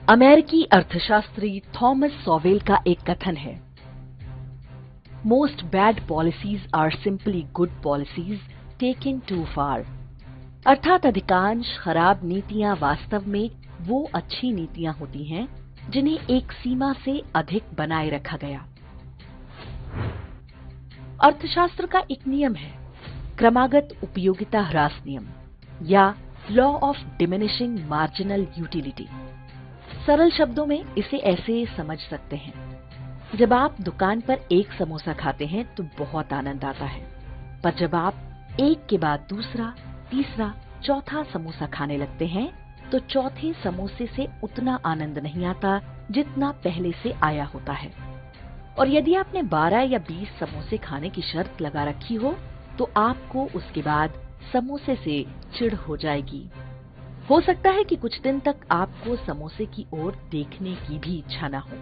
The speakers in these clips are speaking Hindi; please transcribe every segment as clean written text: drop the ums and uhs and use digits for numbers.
अमेरिकी अर्थशास्त्री थॉमस सॉवेल का एक कथन है, most bad policies are simply good policies taken too far. अर्थात अधिकांश खराब नीतियां वास्तव में वो अच्छी नीतियां होती हैं जिन्हें एक सीमा से अधिक बनाए रखा गया। अर्थशास्त्र का एक नियम है, क्रमागत उपयोगिता ह्रास नियम या law of diminishing marginal utility. सरल शब्दों में इसे ऐसे समझ सकते हैं, जब आप दुकान पर एक समोसा खाते हैं तो बहुत आनंद आता है, पर जब आप एक के बाद दूसरा, तीसरा, चौथा समोसा खाने लगते हैं तो चौथे समोसे से उतना आनंद नहीं आता जितना पहले से आया होता है। और यदि आपने 12 या 20 समोसे खाने की शर्त लगा रखी हो तो आपको उसके बाद समोसे से चिढ़ हो जाएगी। हो सकता है कि कुछ दिन तक आपको समोसे की ओर देखने की भी इच्छा न हो।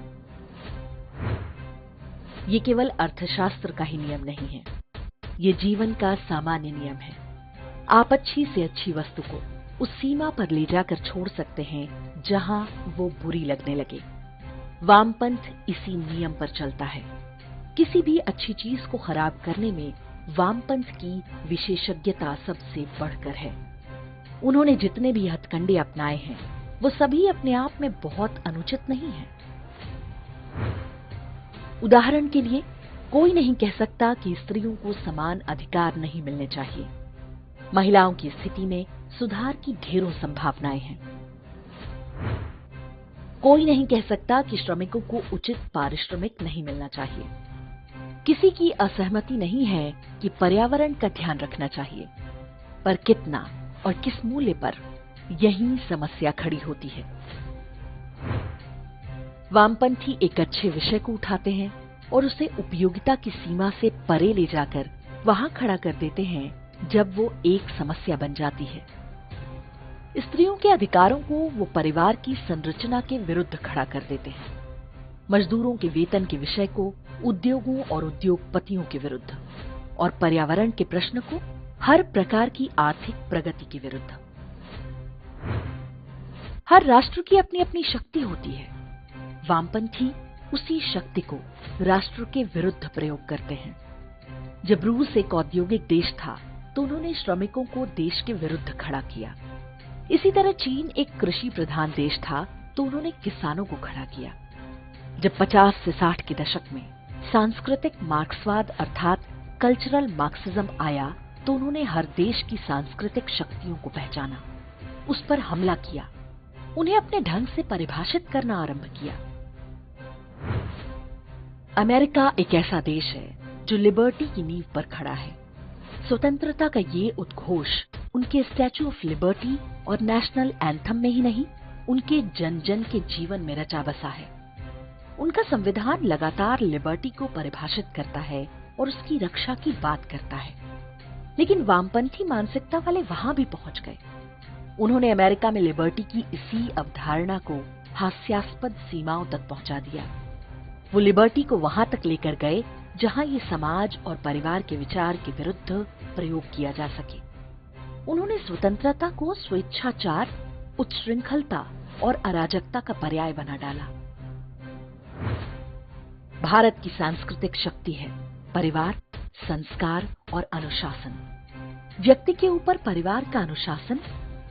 ये केवल अर्थशास्त्र का ही नियम नहीं है, ये जीवन का सामान्य नियम है। आप अच्छी से अच्छी वस्तु को उस सीमा पर ले जाकर छोड़ सकते हैं जहां वो बुरी लगने लगे। वामपंथ इसी नियम पर चलता है। किसी भी अच्छी चीज को खराब करने में वामपंथ की विशेषज्ञता सबसे बढ़कर है। उन्होंने जितने भी हथकंडे अपनाए हैं वो सभी अपने आप में बहुत अनुचित नहीं हैं। उदाहरण के लिए, कोई नहीं कह सकता कि स्त्रियों को समान अधिकार नहीं मिलने चाहिए। महिलाओं की स्थिति में सुधार की ढेरों संभावनाएं हैं। कोई नहीं कह सकता कि श्रमिकों को उचित पारिश्रमिक नहीं मिलना चाहिए। किसी की असहमति नहीं है कि पर्यावरण का ध्यान रखना चाहिए, पर कितना और किस मूल्य पर, यही समस्या खड़ी होती है। वामपंथी एक अच्छे विषय को उठाते हैं और उसे उपयोगिता की सीमा से परे ले जाकर वहां खड़ा कर देते हैं जब वो एक समस्या बन जाती है। स्त्रियों के अधिकारों को वो परिवार की संरचना के विरुद्ध खड़ा कर देते हैं। मजदूरों के वेतन के विषय को उद्योगों और उद्योगपतियों के विरुद्ध, और पर्यावरण के प्रश्न को हर प्रकार की आर्थिक प्रगति के विरुद्ध। हर राष्ट्र की अपनी अपनी शक्ति होती है। वामपंथी उसी शक्ति को राष्ट्र के विरुद्ध प्रयोग करते हैं। जब रूस एक औद्योगिक देश था तो उन्होंने श्रमिकों को देश के विरुद्ध खड़ा किया। इसी तरह चीन एक कृषि प्रधान देश था तो उन्होंने किसानों को खड़ा किया। जब 50 से 60 के दशक में सांस्कृतिक मार्क्सवाद अर्थात कल्चरल मार्क्सिज्म आया तो उन्होंने हर देश की सांस्कृतिक शक्तियों को पहचाना, उस पर हमला किया, उन्हें अपने ढंग से परिभाषित करना आरंभ किया। अमेरिका एक ऐसा देश है जो लिबर्टी की नींव पर खड़ा है। स्वतंत्रता का ये उद्घोष उनके स्टैच्यू ऑफ लिबर्टी और नेशनल एंथम में ही नहीं, उनके जन जन के जीवन में रचा बसा है। उनका संविधान लगातार लिबर्टी को परिभाषित करता है और उसकी रक्षा की बात करता है। लेकिन वामपंथी मानसिकता वाले वहां भी पहुंच गए। उन्होंने अमेरिका में लिबर्टी की इसी अवधारणा को हास्यास्पद सीमाओं तक पहुंचा दिया। वो लिबर्टी को वहां तक लेकर गए जहां ये समाज और परिवार के विचार के विरुद्ध प्रयोग किया जा सके। उन्होंने स्वतंत्रता को स्वेच्छाचार, उच्छृंखलता और अराजकता का पर्याय बना डाला। भारत की सांस्कृतिक शक्ति है परिवार, संस्कार और अनुशासन। व्यक्ति के ऊपर परिवार का अनुशासन,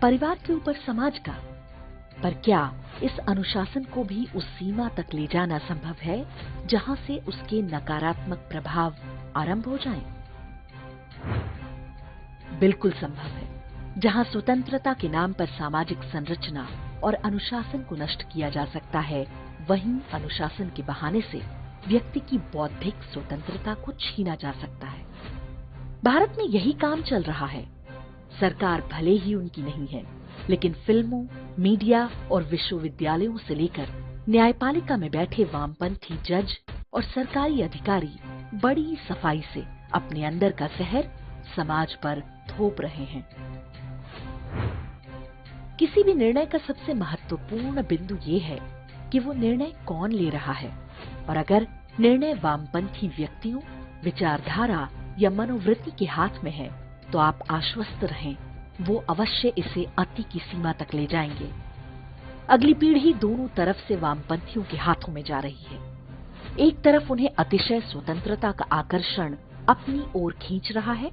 परिवार के ऊपर समाज का। पर क्या इस अनुशासन को भी उस सीमा तक ले जाना संभव है जहां से उसके नकारात्मक प्रभाव आरंभ हो जाएं? बिल्कुल संभव है। जहां स्वतंत्रता के नाम पर सामाजिक संरचना और अनुशासन को नष्ट किया जा सकता है, वहीं अनुशासन के बहाने से व्यक्ति की बौद्धिक स्वतंत्रता को छीना जा सकता है। भारत में यही काम चल रहा है। सरकार भले ही उनकी नहीं है, लेकिन फिल्मों, मीडिया और विश्वविद्यालयों से लेकर न्यायपालिका में बैठे वामपंथी जज और सरकारी अधिकारी बड़ी सफाई से अपने अंदर का जहर समाज पर थोप रहे हैं। किसी भी निर्णय का सबसे महत्वपूर्ण बिंदु ये है कि वो निर्णय कौन ले रहा है, और अगर निर्णय वामपंथी व्यक्तियों, विचारधारा या मनोवृत्ति के हाथ में है तो आप आश्वस्त रहें, वो अवश्य इसे अति की सीमा तक ले जाएंगे। अगली पीढ़ी दोनों तरफ से वामपंथियों के हाथों में जा रही है। एक तरफ उन्हें अतिशय स्वतंत्रता का आकर्षण अपनी ओर खींच रहा है,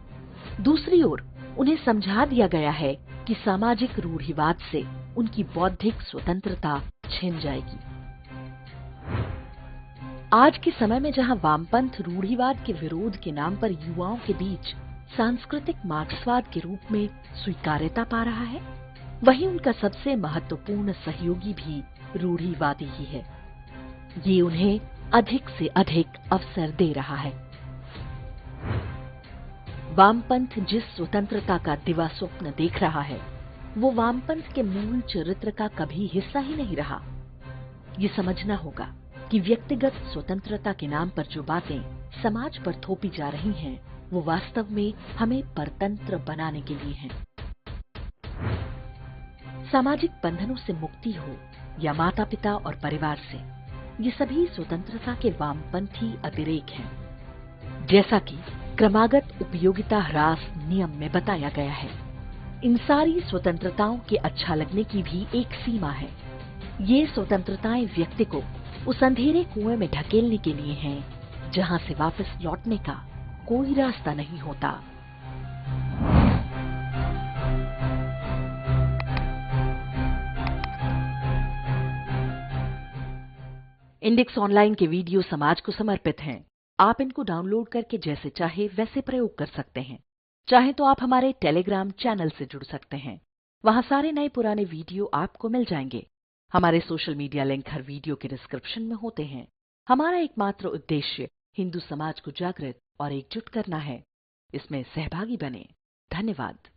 दूसरी ओर उन्हें समझा दिया गया है कि सामाजिक रूढ़िवाद से उनकी बौद्धिक स्वतंत्रता छिन जाएगी। आज के समय में जहां वामपंथ रूढ़िवाद के विरोध के नाम पर युवाओं के बीच सांस्कृतिक मार्क्सवाद के रूप में स्वीकार्यता पा रहा है, वहीं उनका सबसे महत्वपूर्ण सहयोगी भी रूढ़िवादी ही है। ये उन्हें अधिक से अधिक अवसर दे रहा है। वामपंथ जिस स्वतंत्रता का दिवा स्वप्न देख रहा है, वो वामपंथ के मूल चरित्र का कभी हिस्सा ही नहीं रहा। ये समझना होगा कि व्यक्तिगत स्वतंत्रता के नाम पर जो बातें समाज पर थोपी जा रही हैं, वो वास्तव में हमें परतंत्र बनाने के लिए हैं। सामाजिक बंधनों से मुक्ति हो या माता पिता और परिवार से, ये सभी स्वतंत्रता के वामपंथी अतिरेक हैं। जैसा कि क्रमागत उपयोगिता ह्रास नियम में बताया गया है, इन सारी स्वतंत्रताओं के अच्छा लगने की भी एक सीमा है। ये स्वतंत्रताएं व्यक्ति को उस अंधेरे कुएं में ढकेलने के लिए हैं, जहां से वापस लौटने का कोई रास्ता नहीं होता। इंडेक्स ऑनलाइन के वीडियो समाज को समर्पित हैं। आप इनको डाउनलोड करके जैसे चाहे वैसे प्रयोग कर सकते हैं। चाहे तो आप हमारे टेलीग्राम चैनल से जुड़ सकते हैं। वहां सारे नए पुराने वीडियो आपको मिल जाएंगे। हमारे सोशल मीडिया लिंक हर वीडियो के डिस्क्रिप्शन में होते हैं। हमारा एकमात्र उद्देश्य हिंदू समाज को जागृत और एकजुट करना है। इसमें सहभागी बने। धन्यवाद।